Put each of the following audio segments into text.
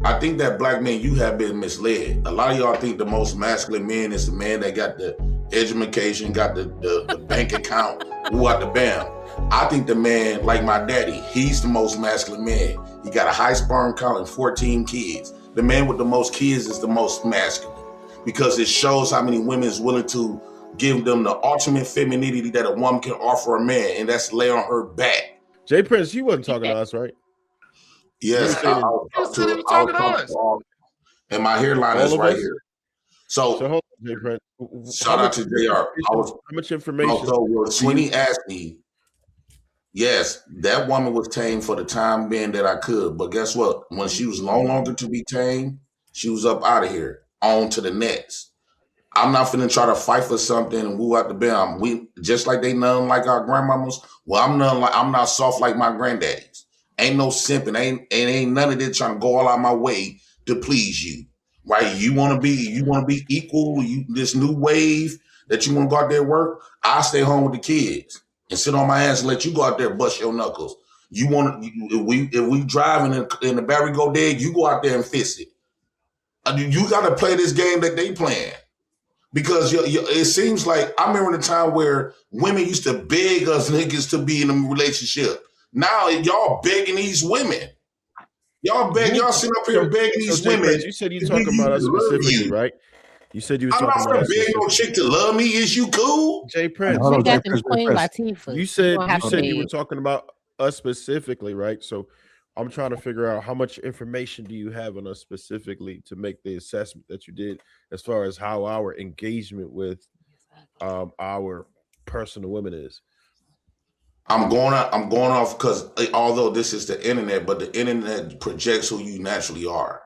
I think that black men, you have been misled. A lot of y'all think the most masculine man is the man that got the education, got the bank account, who out the bam. I think the man, like my daddy, he's the most masculine man. He got a high sperm count and 14 kids. The man with the most kids is the most masculine because it shows how many women is willing to give them the ultimate femininity that a woman can offer a man, and that's lay on her back. Jay Prince, you wasn't talking to us, right? Yes, I was talking to us. And my hairline is right here. So hold on, Jay Prince. Shout out to JR. How much information? So Sweeney asked me, yes, that woman was tamed for the time being that I could. But guess what? When she was no longer to be tamed, she was up out of here, on to the next. I'm not finna try to fight for something and woo out the bam. We just like they none like our grandmamas. Well, I'm not soft like my granddaddies. Ain't no simping. Ain't none of this trying to go all out my way to please you. Right? You wanna be equal, this new wave that you wanna go out there and work. I stay home with the kids and sit on my ass and let you go out there and bust your knuckles. If we driving in the battery go dead, you go out there and fix it. You gotta play this game that they playing. Because it seems like I remember the time where women used to beg us niggas to be in a relationship. Now y'all begging these women. Y'all sitting up here begging these women. You said you talking about us specifically, right? You said you was talking about us. I'm not beg no chick to love me. Is you cool? Jay Prince. You said you were talking about us specifically, right? So I'm trying to figure out how much information do you have on us specifically to make the assessment that you did as far as how our engagement with our personal women is. I'm going off because although this is the internet, but the internet projects who you naturally are.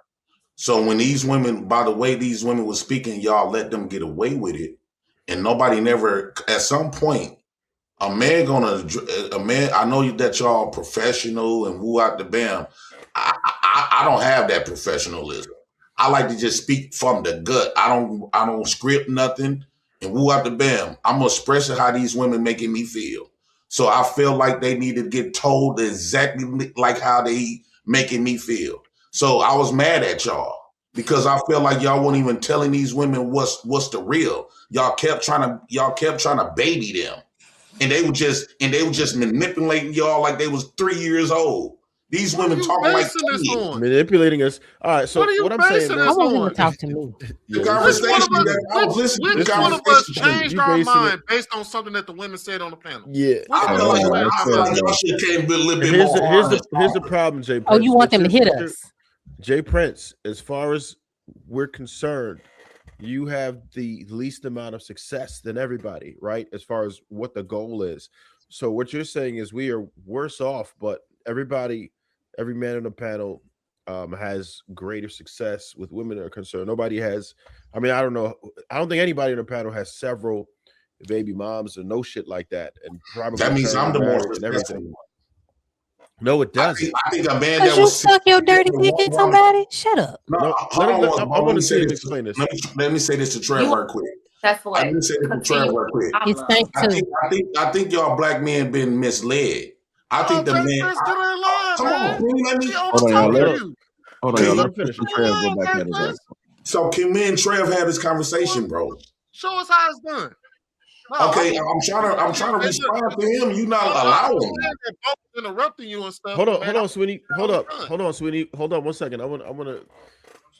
So when these women, by the way these women were speaking, y'all let them get away with it, and nobody never. At some point, a man. I know that y'all professional and woo out the bam. I don't have that professionalism. I like to just speak from the gut. I don't script nothing and woo out the bam. I'm expressing how these women making me feel. So I feel like they need to get told exactly like how they making me feel. So I was mad at y'all because I feel like y'all weren't even telling these women what's the real. Y'all kept trying to baby them. And they were just manipulating y'all like they was 3 years old. These women talking like manipulating us. All right, so what I'm saying, I won't even talk to me. The conversation that I was listening to, which one of us changed our mind based on something that the women said on the panel? Yeah, I feel like y'all should came a little bit more. Here's the problem, Jay Prince. Oh, you want them to hit us, Jay Prince? As far as we're concerned, you have the least amount of success than everybody, right? As far as what the goal is. So what you're saying is we are worse off, but every man on the panel has greater success with women that are concerned. Nobody has, I don't know. I don't think anybody on the panel has several baby moms or no shit like that. And probably that means I'm the more successful. No, it doesn't. I think a man that was suck your dirty dick in somebody. Shut up. No, I want to say this. Explain this. Let me say this to Trev real quick. That's what. Let me say this to Trev real quick. I think y'all black men misled. I think the man. Come on, let me. Hold on, y'all. Let finish. Trev go back at his. So can me and Trev have this conversation, bro? Show us how it's done. Okay, I'm trying to respond to him. You not allowing me. Interrupting you and stuff. Hold on, Sweeney. Hold on, Sweeney. Hold on 1 second. I want to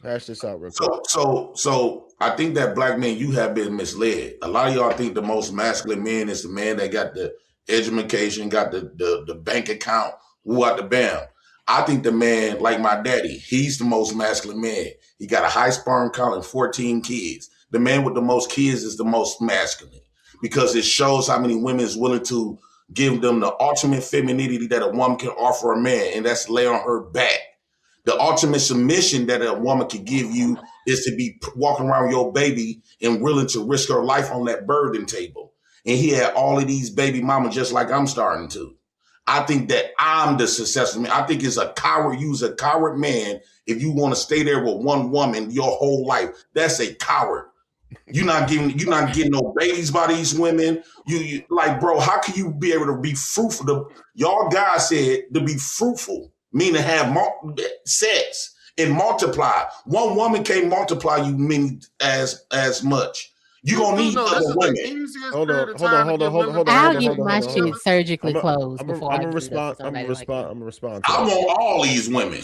hash this out real quick. So I think that black men, you have been misled. A lot of y'all think the most masculine man is the man that got the education, got the bank account, who out the bam. I think the man, like my daddy, he's the most masculine man. He got a high sperm count and 14 kids. The man with the most kids is the most masculine because it shows how many women is willing to give them the ultimate femininity that a woman can offer a man, and that's lay on her back. The ultimate submission that a woman can give you is to be walking around with your baby and willing to risk her life on that burden table. And he had all of these baby mamas just like I'm starting to. I think that I'm the successful man. I think it's a coward. You's a coward man if you want to stay there with one woman your whole life. That's a coward. You're not getting no babies by these women. You like, bro, how can you be able to be fruitful? Y'all guys said to be fruitful, meaning have more sex and multiply. One woman can't multiply you many as much. You're gonna need other women. Hold on. I'll get my shit surgically closed I'm before I gonna give it up respond. to I'm gonna somebody like respond. you. I'm gonna respond to I that. want all these women.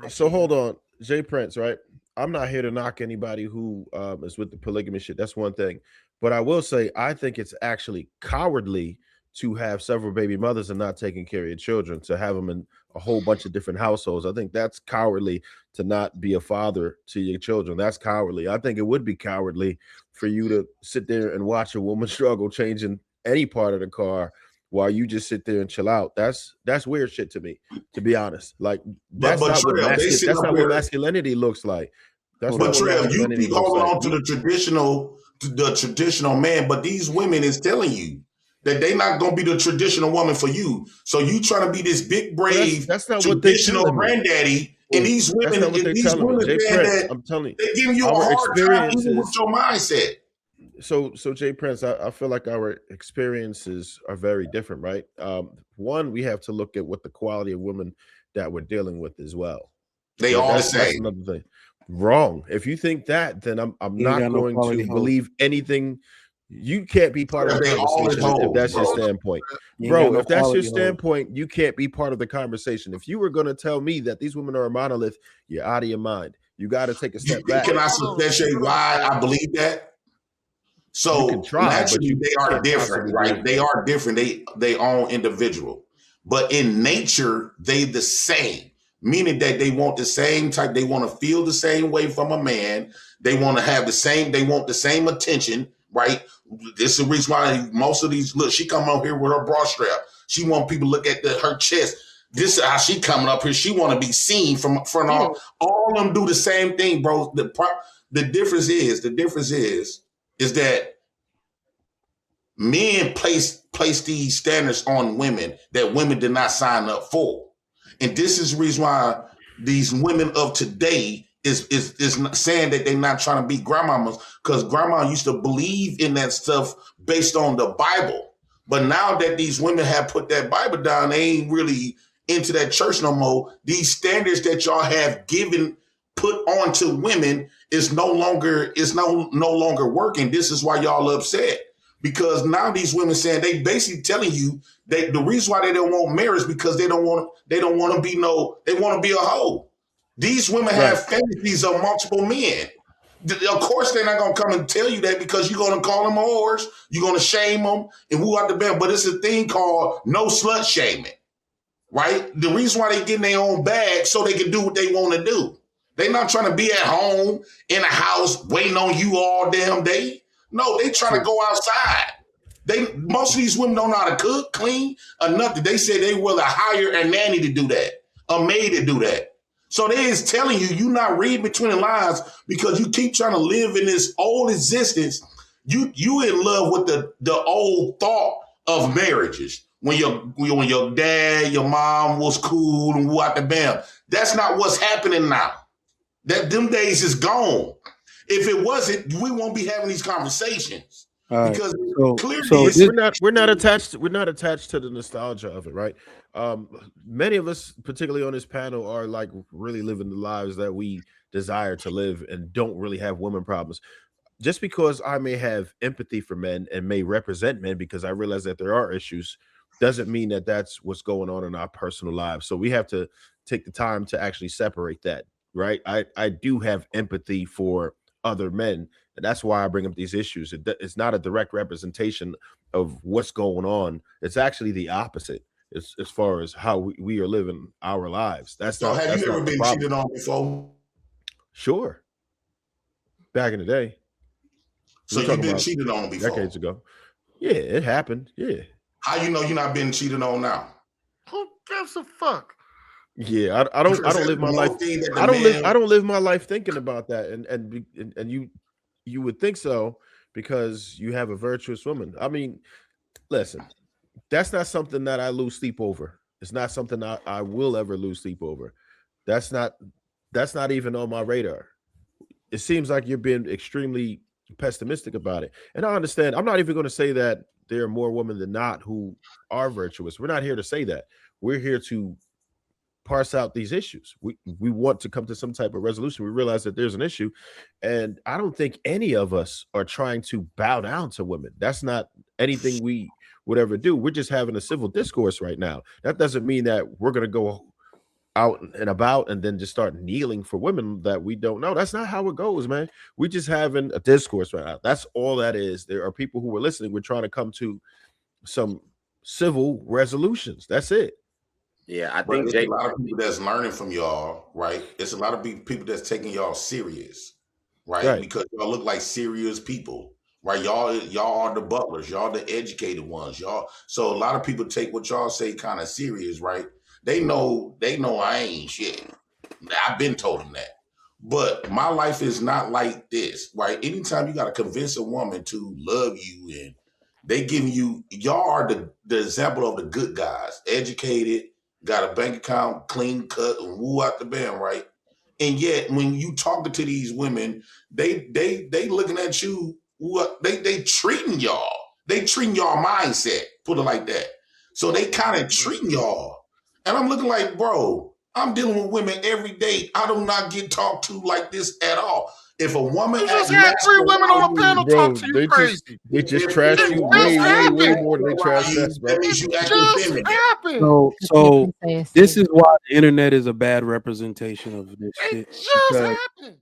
So hold on, Jay Prince, right? I'm not here to knock anybody who is with the polygamy shit. That's one thing, but I will say I think it's actually cowardly to have several baby mothers and not taking care of your children, to have them in a whole bunch of different households. I think that's cowardly to not be a father to your children. That's cowardly. I think it would be cowardly for you to sit there and watch a woman struggle changing any part of the car while you just sit there and chill out. That's weird shit to me, to be honest. Like that's not what masculinity looks like. That's but not what Trev, you masculinity keep looks holding like. on to the traditional man, but these women is telling you that they not gonna be the traditional woman for you. So you trying to be this big brave that's not traditional what they granddaddy, and these women, that's not what they're telling me. Jay Prince, I'm telling you, they're giving you a our hard time experiences even with your mindset. So Jay Prince, I feel like our experiences are very different, right? One, we have to look at what the quality of women that we're dealing with as well. They all the That's same. another thing. Wrong. If you think that, then I'm not going to believe anything. You can't be part of the conversation if that's your standpoint. Bro, if that's your standpoint, you can't be part of the conversation. If you were going to tell me that these women are a monolith, you're out of your mind. You got to take a step back. Can I substantiate why I believe that? So you can try, naturally, they are different, right? They are different. They own individual, but in nature, they the same. Meaning that they want the same type. They want to feel the same way from a man. They want to have the same. They want the same attention, right? This is the reason why most of these look. She come out here with her bra strap. She want people to look at her chest. This is how she coming up here. She want to be seen from front. All of them do the same thing, bro. The difference is that men place these standards on women that women did not sign up for. And this is the reason why these women of today is saying that they're not trying to be grandmamas, because grandma used to believe in that stuff based on the Bible. But now that these women have put that Bible down, they ain't really into that church no more. These standards that y'all have put onto women is no longer working. This is why y'all upset. Because now these women saying, they basically telling you that the reason why they don't want marriage because they want to be they want to be a hoe. These women have fantasies of multiple men. Of course, they're not going to come and tell you that, because you're going to call them whores, you're going to shame them and woo out the bed. But it's a thing called no slut shaming, right? The reason why they get in their own bag so they can do what they want to do. They're not trying to be at home in a house waiting on you all damn day. No, they trying to go outside. Most of these women don't know how to cook, clean, or nothing. They say they will hire a nanny to do that, a maid to do that. So they is telling you not reading between the lines, because you keep trying to live in this old existence. You in love with the old thought of marriages when your dad, your mom was cool and what the bam. That's not what's happening now. Them days is gone. If it wasn't, we won't be having these conversations. Because clearly we're not attached to the nostalgia of it, right? Many of us, particularly on this panel, are like really living the lives that we desire to live and don't really have women problems. Just because I may have empathy for men and may represent men because I realize that there are issues, doesn't mean that that's what's going on in our personal lives. So we have to take the time to actually separate that, right? I do have empathy for other men, and that's why I bring up these issues. It's not a direct representation of what's going on. It's actually the opposite as far as how we are living our lives. Have you ever been cheated on before? Sure. Back in the day. So you've been cheated on before? Decades ago. Yeah, it happened. Yeah. How you know you're not being cheated on now? Who gives a fuck? Yeah, I don't live my life. I don't live my life thinking about that. And you would think so because you have a virtuous woman. I mean, listen, that's not something that I lose sleep over. It's not something I will ever lose sleep over. That's not even on my radar. It seems like you're being extremely pessimistic about it. And I understand. I'm not even going to say that there are more women than not who are virtuous. We're not here to say that. We're here to parse out these issues. We want to come to some type of resolution. We realize that there's an issue, and I don't think any of us are trying to bow down to women. That's not anything we would ever do. We're just having a civil discourse right now. That doesn't mean that we're going to go out and about and then just start kneeling for women that we don't know. That's not how it goes, man. We just having a discourse right now. That's all that is. There are people who are listening. We're trying to come to some civil resolutions. That's it. Yeah, I But think it's a lot of people that's learning from y'all, right? It's a lot of people that's taking y'all serious, right? Because y'all look like serious people, right? Y'all are the butlers, y'all the educated ones, y'all. So a lot of people take what y'all say kind of serious, right? They know I ain't shit. I've been told them that. But my life is not like this, right? Anytime you got to convince a woman to love you and they give you, y'all are the example of the good guys, educated, got a bank account, clean cut, and woo out the band, right? And yet, when you talking to these women, they looking at you. What they treating y'all? They treating y'all mindset. Put it like that. So they kind of treating y'all, and I'm looking like, bro, I'm dealing with women every day. I do not get talked to like this at all. If a woman you just had 3 women on the panel talk to you crazy. They just trash you way more than they trash us, bro. That means you It acting just feminine. happened. So this is why the internet is a bad representation of this shit. It just happened.